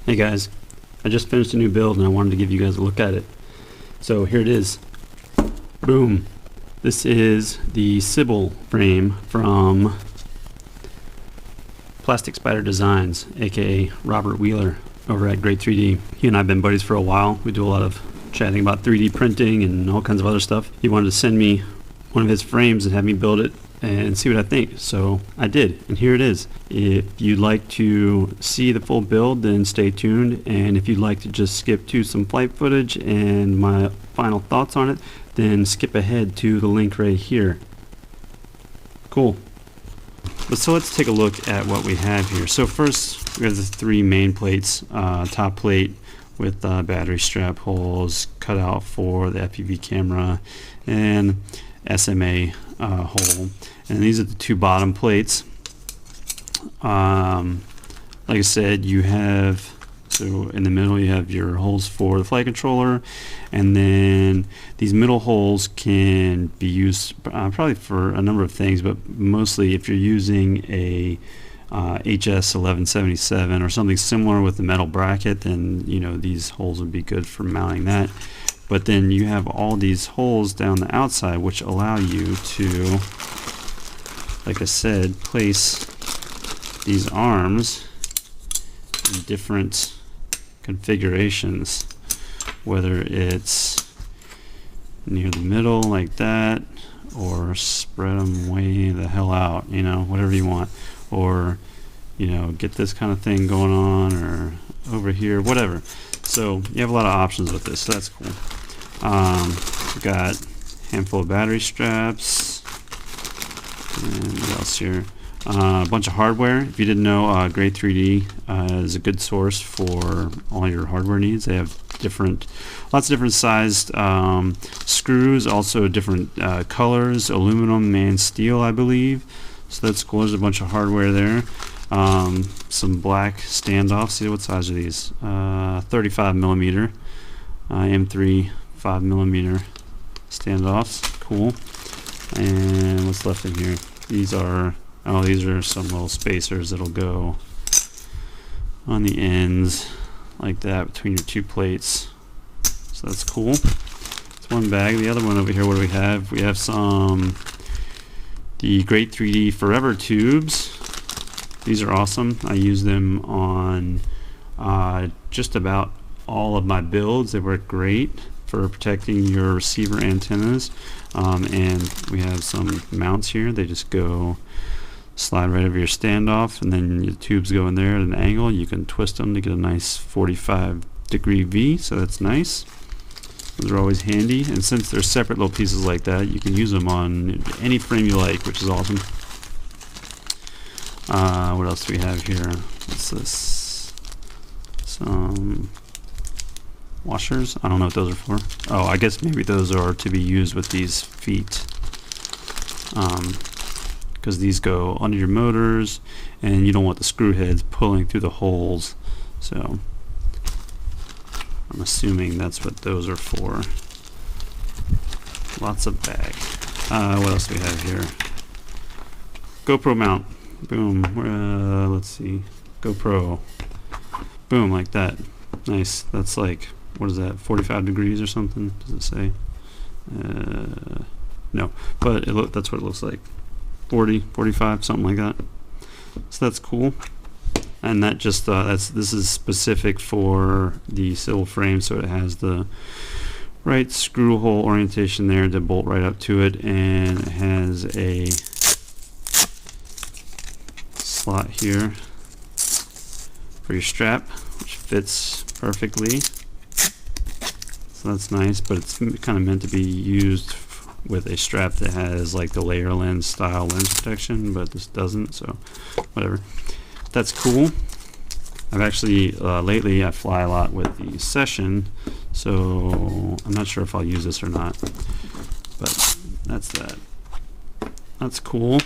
Hey guys, I just finished a new build and I wanted to give you guys a look at it. So here it is. Boom. This is the Sybil frame from Plastic Spider Designs, aka Robert Wheeler over at Great3D. He and I have been buddies for a while. We do a lot of chatting about 3D printing and all kinds of other stuff. He wanted to send me one of his frames and have me build it and see what I think. So I did, and here it is. If you'd like to see the full build, then stay tuned, and if you'd like to just skip to some flight footage and my final thoughts on it, then skip ahead to the link right here. Cool. So let's take a look at what we have here. So first we have the three main plates. Top plate with battery strap holes cut out for the FPV camera and SMA hole, and these are the two bottom plates. Like I said, you have, so in the middle you have your holes for the flight controller, and then these middle holes can be used probably for a number of things, but mostly if you're using a HS 1177 or something similar with the metal bracket, then you know these holes would be good for mounting that. But then you have all these holes down the outside which allow you to, like I said, place these arms in different configurations, whether it's near the middle like that, or spread them way the hell out, you know, whatever you want, or you know, get this kind of thing going on, or over here, whatever. So you have a lot of options with this, so that's cool. We've got a handful of battery straps, and what else here? A bunch of hardware. If you didn't know, Great3D is a good source for all your hardware needs. They have lots of different sized screws, also different colors, aluminum and steel, I believe. So that's cool. There's a bunch of hardware there. Some black standoffs. See, what size are these? 35 millimeter M3 5mm standoffs. Cool. And what's left in here? These are some little spacers that'll go on the ends like that between your two plates. So that's cool. It's one bag. The other one over here, what do we have? We have the Great3D Forever tubes. These are awesome. I use them on just about all of my builds. They work great for protecting your receiver antennas. And we have some mounts here. They just slide right over your standoff, and then your tubes go in there at an angle. You can twist them to get a nice 45-degree V, so that's nice. Those are always handy, and since they're separate little pieces like that, you can use them on any frame you like, which is awesome. What else do we have here? What's this? Some washers. I don't know what those are for. Oh, I guess maybe those are to be used with these feet, because these go under your motors and you don't want the screw heads pulling through the holes. So I'm assuming that's what those are for. Lots of bag. What else do we have here? GoPro mount. Boom. Let's see. GoPro. Boom, like that. Nice. That's like, what is that, 45 degrees or something? Does it say? No, but that's what it looks like. 40, 45, something like that. So that's cool. And that just this is specific for the Sybil frame, so it has the right screw hole orientation there to bolt right up to it, and it has a slot here for your strap, which fits perfectly. So that's nice, but it's kind of meant to be used with a strap that has like the layer lens style lens protection, but this doesn't, so whatever. That's cool. I've actually lately I fly a lot with the Session, so I'm not sure if I'll use this or not, but that's that. That's cool.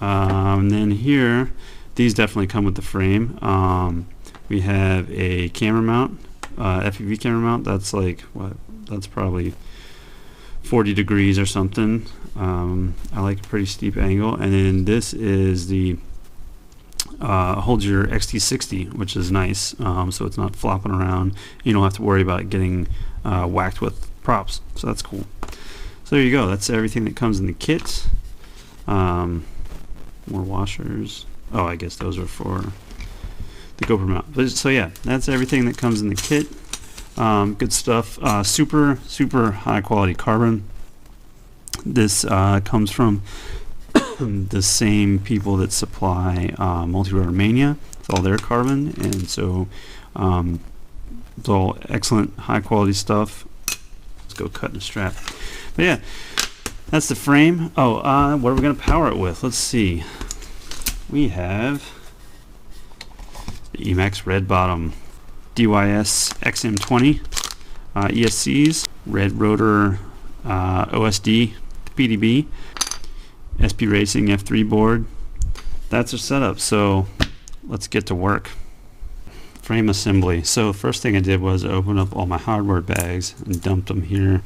And then here, these definitely come with the frame. We have a camera mount, FPV camera mount. That's like, what? That's probably 40 degrees or something. I like a pretty steep angle. And then this is the holds your XT60, which is nice, so it's not flopping around. You don't have to worry about getting whacked with props, so that's cool. So there you go, that's everything that comes in the kit. More washers. Oh, I guess those are for the GoPro mount. But, so yeah, that's everything that comes in the kit. Good stuff. Super high quality carbon. This comes from the same people that supply MultirotorMania. It's all their carbon, and so it's all excellent high quality stuff. Let's go cut the strap. But yeah, that's the frame. Oh, what are we going to power it with? Let's see. We have the Emax Red Bottom DYS XM20 ESCs, Red Rotor OSD PDB, SP Racing F3 board. That's our setup, so let's get to work. Frame assembly. So first thing I did was open up all my hardware bags and dumped them here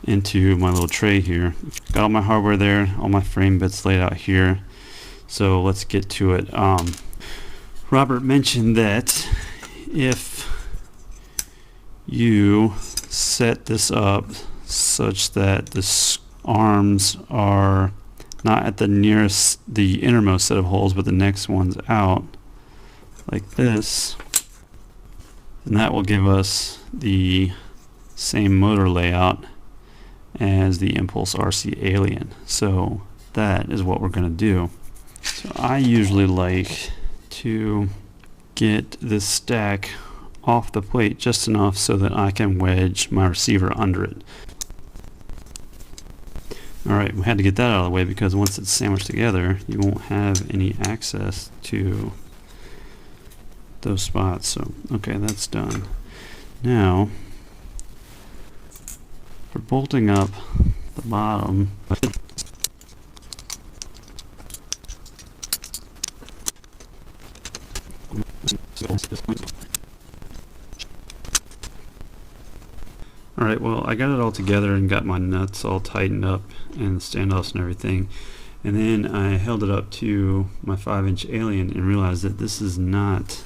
into my little tray here. Got all my hardware there, all my frame bits laid out here. So let's get to it. Robert mentioned that if you set this up such that the arms are not at the innermost set of holes, but the next one's out like this, and that will give us the same motor layout as the Impulse RC Alien. So that is what we're going to do. So I usually like to get this stack off the plate just enough so that I can wedge my receiver under it. Alright, we had to get that out of the way because once it's sandwiched together, you won't have any access to those spots. So, okay, that's done. Now, for bolting up the bottom, alright, well, I got it all together and got my nuts all tightened up and the standoffs and everything, and then I held it up to my 5-inch Alien and realized that this is not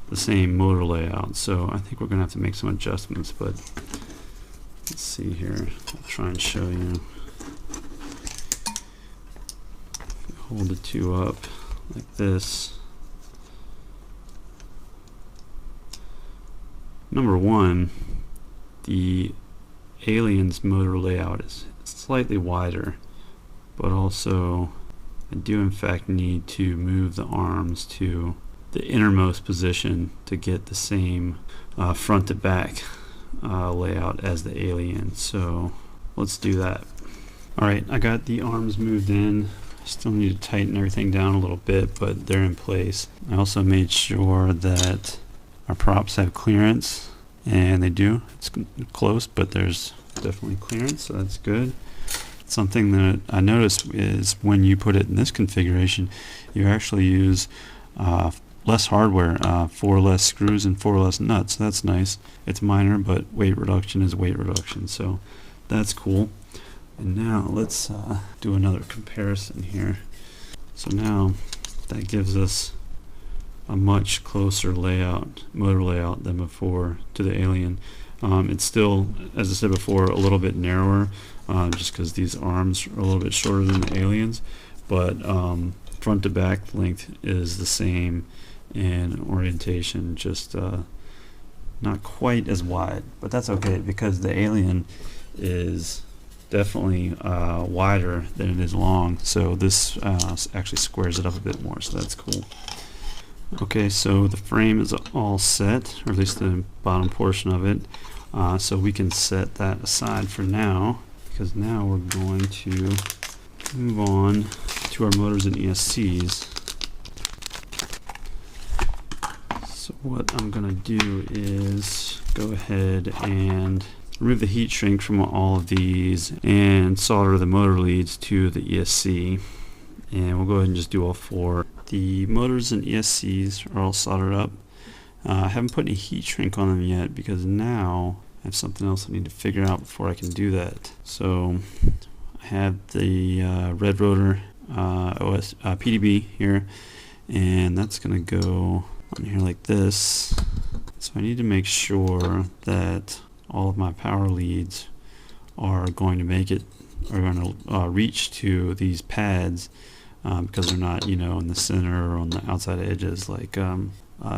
the same motor layout, so I think we're gonna have to make some adjustments. But let's see here, I'll try and show you. Hold the two up like this. Number one, the Alien's motor layout is slightly wider, but also I do in fact need to move the arms to the innermost position to get the same front to back layout as the Alien. So let's do that. Alright, I got the arms moved in. I still need to tighten everything down a little bit, but they're in place. I also made sure that our props have clearance, and they do. It's close, but there's definitely clearance, so that's good. Something that I noticed is when you put it in this configuration, you actually use less hardware, 4 less screws and 4 less nuts. So that's nice. It's minor, but weight reduction is weight reduction, so that's cool. And now let's do another comparison here. So now that gives us a much closer layout, motor layout, than before to the Alien. It's still, as I said before, a little bit narrower, just because these arms are a little bit shorter than the Aliens, but front to back length is the same, and orientation just not quite as wide, but that's okay because the Alien is definitely wider than it is long, so this actually squares it up a bit more, so that's cool. Okay, so the frame is all set, or at least the bottom portion of it, so we can set that aside for now, because now we're going to move on to our motors and ESCs. So what I'm going to do is go ahead and remove the heat shrink from all of these and solder the motor leads to the ESC, and we'll go ahead and just do all 4. The motors and ESCs are all soldered up. I haven't put any heat shrink on them yet because now I have something else I need to figure out before I can do that. So I have the Red Rotor PDB here, and that's going to go on here like this. So I need to make sure that all of my power leads are going to make it, are going to reach to these pads, because they're not, you know, in the center or on the outside edges like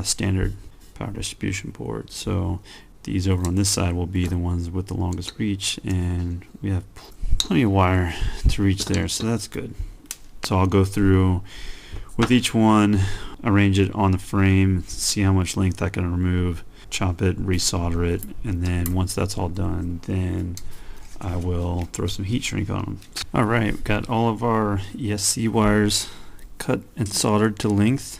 standard power distribution board. So these over on this side will be the ones with the longest reach, and we have plenty of wire to reach there, so that's good. So I'll go through with each one, arrange it on the frame, see how much length I can remove, chop it, resolder it, and then once that's all done, then I will throw some heat shrink on them. Alright, we've got all of our ESC wires cut and soldered to length.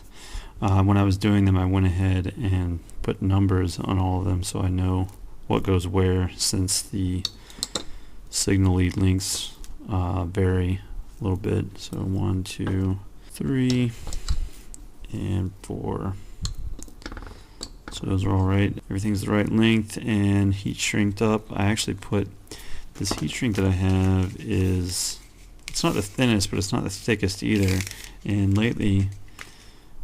When I was doing them, I went ahead and put numbers on all of them so I know what goes where, since the signal lead lengths vary a little bit. So 1, 2, 3, and 4. So those are all right. Everything's the right length and heat shrinked up. I actually put this heat shrink that I have is, it's not the thinnest, but it's not the thickest either. And lately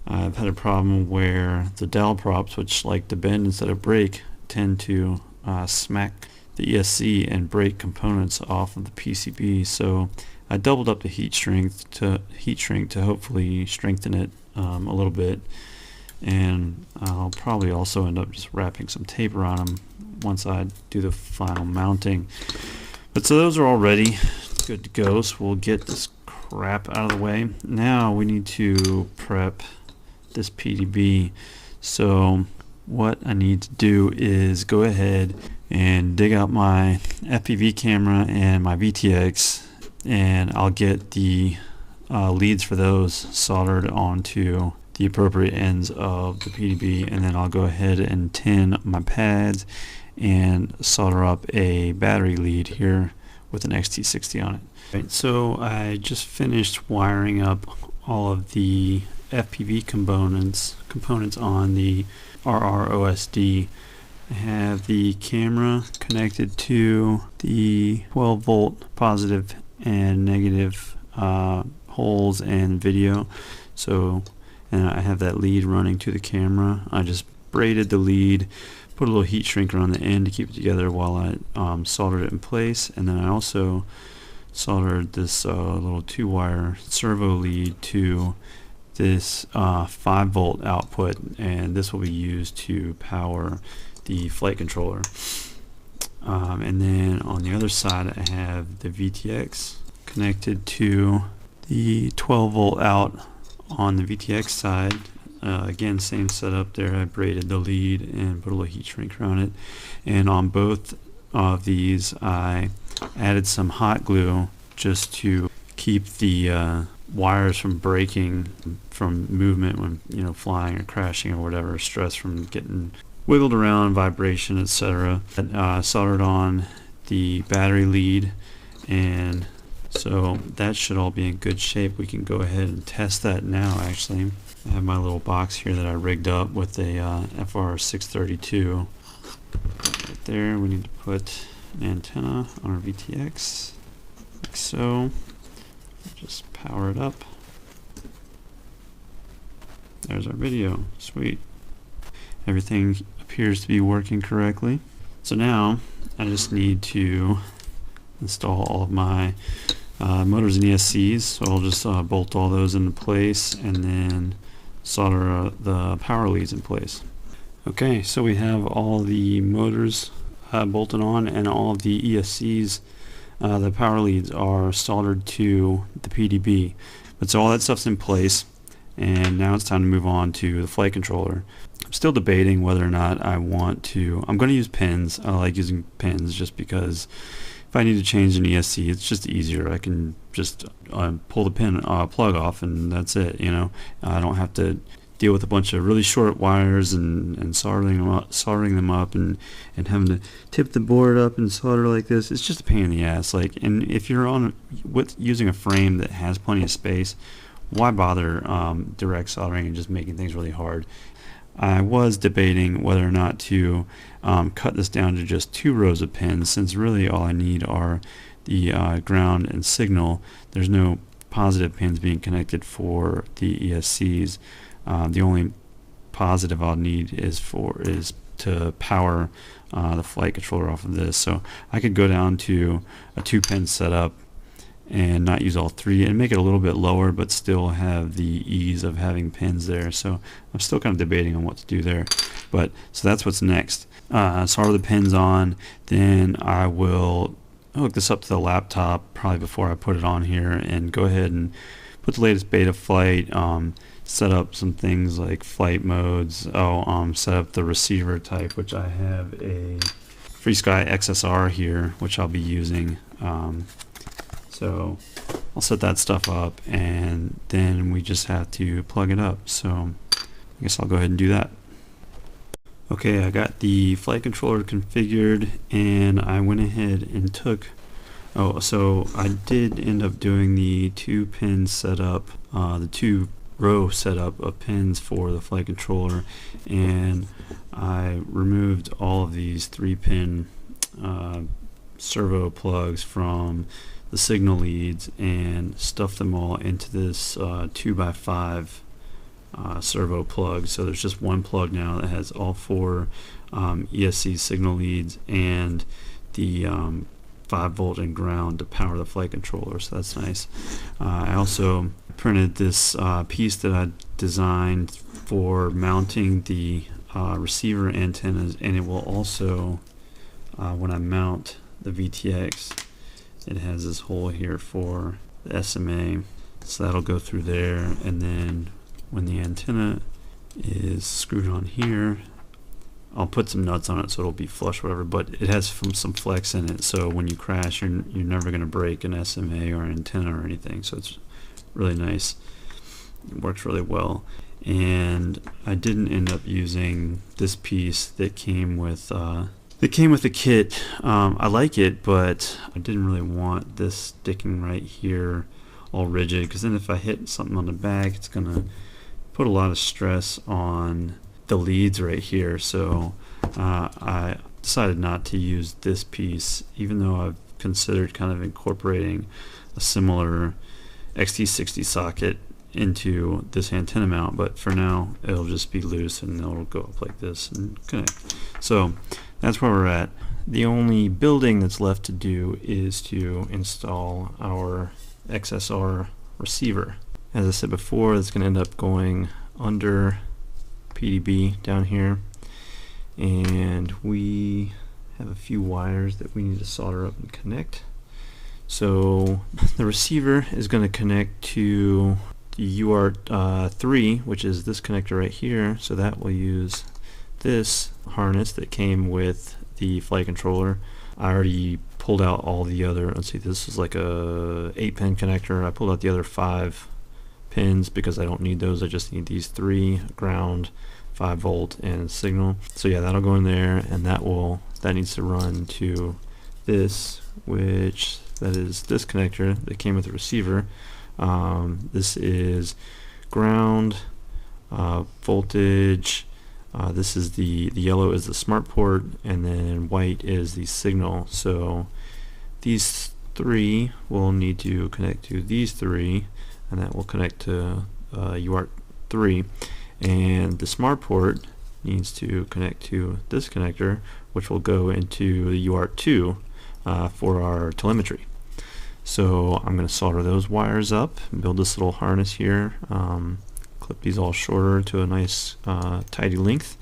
I've had a problem where the dowel props, which like to bend instead of break, tend to smack the ESC and break components off of the PCB. So I doubled up the heat shrink to hopefully strengthen it a little bit, and I'll probably also end up just wrapping some tape around them once I do the final mounting. But so those are all ready, good to go. So we'll get this crap out of the way. Now we need to prep this PDB. So what I need to do is go ahead and dig out my FPV camera and my VTX, and I'll get the leads for those soldered onto the appropriate ends of the PDB, and then I'll go ahead and tin my pads and solder up a battery lead here with an XT60 on it. Right, so I just finished wiring up all of the FPV components on the RROSD. I have the camera connected to the 12 volt positive and negative holes and video. So, and I have that lead running to the camera. I just braided the lead, put a little heat shrink around the end to keep it together while I soldered it in place, and then I also soldered this little 2-wire servo lead to this 5 volt output, and this will be used to power the flight controller. And then on the other side I have the VTX connected to the 12 volt out on the VTX side. Again, same setup there. I braided the lead and put a little heat shrink around it, and on both of these I added some hot glue just to keep the wires from breaking from movement when, you know, flying or crashing or whatever, stress from getting wiggled around, vibration, etc. Soldered on the battery lead, and so that should all be in good shape. We can go ahead and test that now. Actually, I have my little box here that I rigged up with a FR632. Right there, we need to put an antenna on our VTX, like so. Just power it up. There's our video. Sweet. Everything appears to be working correctly. So now I just need to install all of my motors and ESCs. So I'll just bolt all those into place and then solder the power leads in place. Okay, so we have all the motors bolted on, and all of the ESCs, the power leads, are soldered to the PDB. But so all that stuff's in place, and now it's time to move on to the flight controller. I'm still debating whether or not I want to. I'm going to use pins. I like using pins just because if I need to change an ESC, it's just easier. I can just pull the pin plug off, and that's it. You know, I don't have to deal with a bunch of really short wires and soldering them up and having to tip the board up and solder like this. It's just a pain in the ass. Like, and if you're using a frame that has plenty of space, why bother direct soldering and just making things really hard? I was debating whether or not to cut this down to just 2 rows of pins, since really all I need are the ground and signal. There's no positive pins being connected for the ESCs. The only positive I'll need is to power the flight controller off of this. So I could go down to a 2-pin setup and not use all 3 and make it a little bit lower, but still have the ease of having pins there. So I'm still kind of debating on what to do there. But so that's what's next. Solder the pins on, then I will hook this up to the laptop probably before I put it on here, and go ahead and put the latest beta flight, set up some things like flight modes, set up the receiver type, which I have a FreeSky XSR here, which I'll be using. So I'll set that stuff up, and then we just have to plug it up. So I guess I'll go ahead and do that. Okay, I got the flight controller configured, and I went ahead and took, so I did end up doing the 2-pin setup, the 2-row setup of pins for the flight controller, and I removed all of these 3-pin servo plugs from the signal leads and stuffed them all into this 2x5 servo plug. So there's just one plug now that has all 4 ESC signal leads and the 5-volt and ground to power the flight controller, so that's nice. I also printed this piece that I designed for mounting the receiver antennas, and it will also, when I mount the VTX, it has this hole here for the SMA, so that'll go through there, and then when the antenna is screwed on here, I'll put some nuts on it so it'll be flush, whatever, but it has some flex in it, so when you crash, you're never going to break an SMA or an antenna or anything, so it's really nice. It works really well. And I didn't end up using this piece that came with the kit. I like it, but I didn't really want this sticking right here all rigid, because then if I hit something on the back, it's going to put a lot of stress on the leads right here. So I decided not to use this piece, even though I've considered kind of incorporating a similar XT60 socket into this antenna mount, but for now it'll just be loose and it'll go up like this and connect. So that's where we're at. The only building that's left to do is to install our XSR receiver. As I said before, it's going to end up going under PDB down here, and we have a few wires that we need to solder up and connect. So the receiver is going to connect to the UART3, which is this connector right here, so that will use this harness that came with the flight controller. I already pulled out all the other, let's see, this is like a 8-pin connector. I pulled out the other 5 pins because I don't need those. I just need these 3, ground, 5-volt, and signal. So yeah, that'll go in there, and that needs to run to this, which that is this connector that came with the receiver. This is ground, voltage. This is the yellow is the smart port, and then white is the signal. So these 3 will need to connect to these 3, and that will connect to UART3, and the smart port needs to connect to this connector, which will go into the UART2 for our telemetry. So I'm going to solder those wires up and build this little harness here, clip these all shorter to a nice tidy length,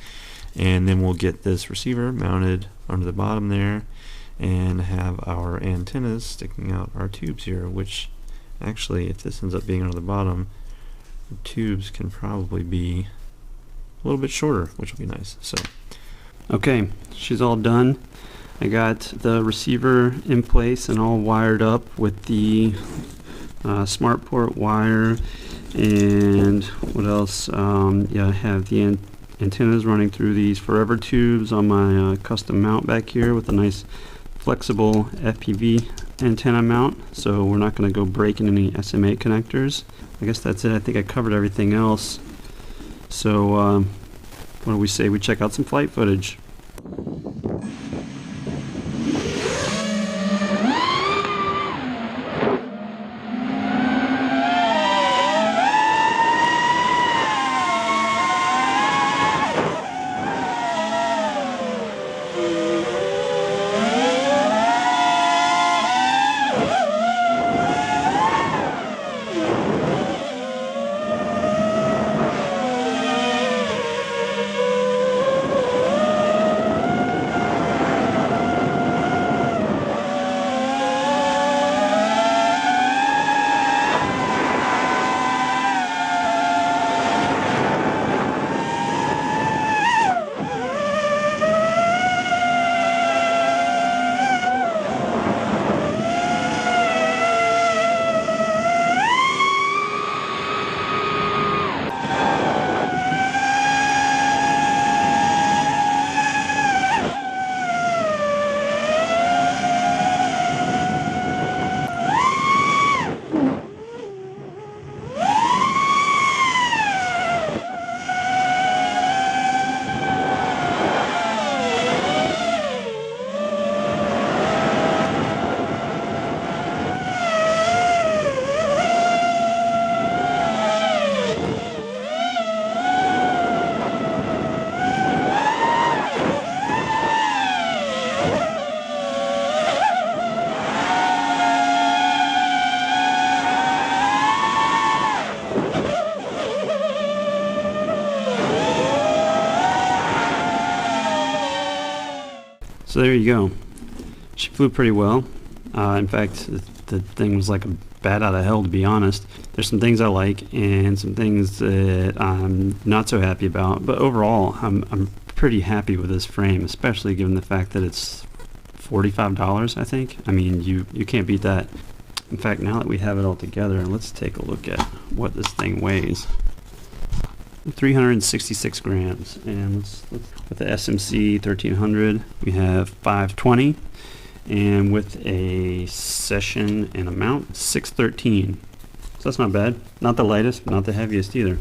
and then we'll get this receiver mounted under the bottom there and have our antennas sticking out our tubes here, which actually, if this ends up being under the bottom, the tubes can probably be a little bit shorter, which will be nice. So okay, she's all done. I got the receiver in place and all wired up with the smart port wire, and what else? Yeah, I have the antennas running through these forever tubes on my custom mount back here with a nice flexible FPV antenna mount, so we're not going to go breaking any SMA connectors. I guess that's it. I think I covered everything else. So what do we say we check out some flight footage? So there you go. She flew pretty well. In fact, the thing was like a bat out of hell, to be honest. There's some things I like and some things that I'm not so happy about, but overall I'm pretty happy with this frame, especially given the fact that it's $45, I think. I mean, you can't beat that. In fact, now that we have it all together, let's take a look at what this thing weighs. 366 grams, and let's with the SMC 1300 we have 520, and with a session and a mount 613. So that's not bad. Not the lightest, but not the heaviest either.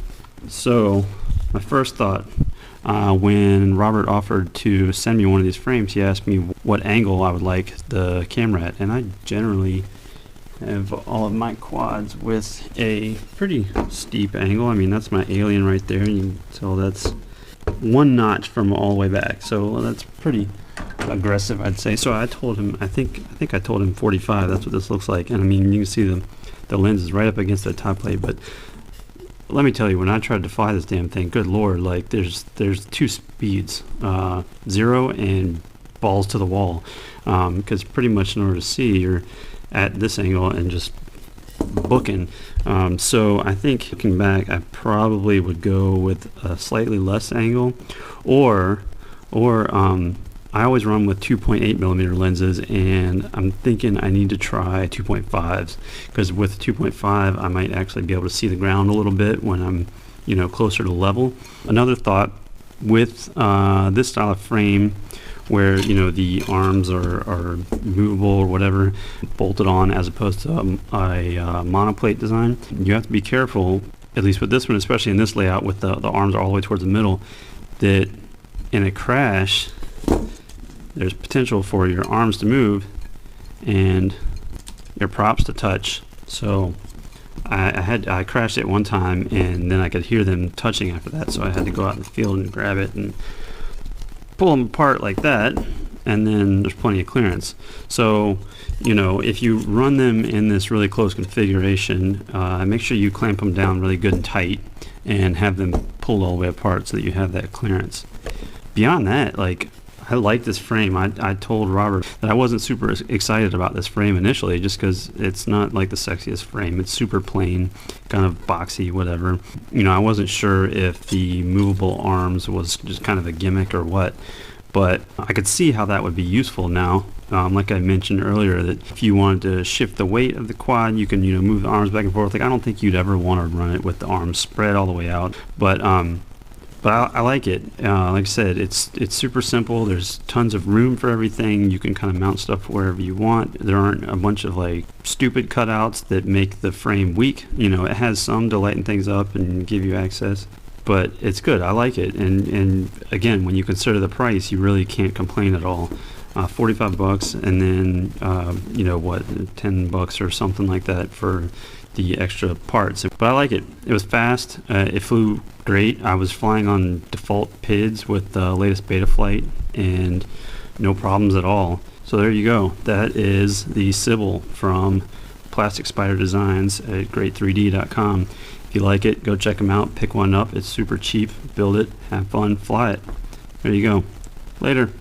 So my first thought, when Robert offered to send me one of these frames, he asked me what angle I would like the camera at, and I generally have all of my quads with a pretty steep angle. I mean, that's my alien right there, and you can tell that's one notch from all the way back, so that's pretty aggressive, I'd say. So I told him, I think I told him 45. That's what this looks like, and I mean, you can see the lens is right up against that top plate. But let me tell you, when I tried to fly this damn thing, good lord, like there's two speeds, 0 and balls to the wall, because pretty much in order to see, you're at this angle and just booking. So I think looking back, I probably would go with a slightly less angle, or I always run with 2.8 millimeter lenses, and I'm thinking I need to try 2.5s, because with 2.5 I might actually be able to see the ground a little bit when I'm, you know, closer to level. Another thought with this style of frame, where, you know, the arms are movable or whatever, bolted on, as opposed to a monoplate design, you have to be careful, at least with this one, especially in this layout with the arms all the way towards the middle, that in a crash there's potential for your arms to move and your props to touch. So I crashed it one time, and then I could hear them touching after that, so I had to go out in the field and grab it and pull them apart like that, and then there's plenty of clearance. So, you know, if you run them in this really close configuration, make sure you clamp them down really good and tight and have them pulled all the way apart so that you have that clearance. Beyond that, like, I like this frame. I told Robert that I wasn't super excited about this frame initially, just because it's not like the sexiest frame. It's super plain, kind of boxy, whatever. You know, I wasn't sure if the movable arms was just kind of a gimmick or what, but I could see how that would be useful now. Like I mentioned earlier, that if you wanted to shift the weight of the quad, you can, you know, move the arms back and forth. Like, I don't think you'd ever want to run it with the arms spread all the way out, but I like it. Like I said, it's super simple. There's tons of room for everything. You can kind of mount stuff wherever you want. There aren't a bunch of like stupid cutouts that make the frame weak. You know, it has some to lighten things up and give you access, but it's good. I like it. And again, when you consider the price, you really can't complain at all. 45 bucks, and then you know what, 10 bucks or something like that for the extra parts. But I like it. It was fast. It flew great. I was flying on default PIDs with the latest beta flight, and no problems at all. So there you go. That is the Sybil from Plastic Spider Designs at Great3D.com. If you like it, go check them out. Pick one up. It's super cheap. Build it. Have fun. Fly it. There you go. Later.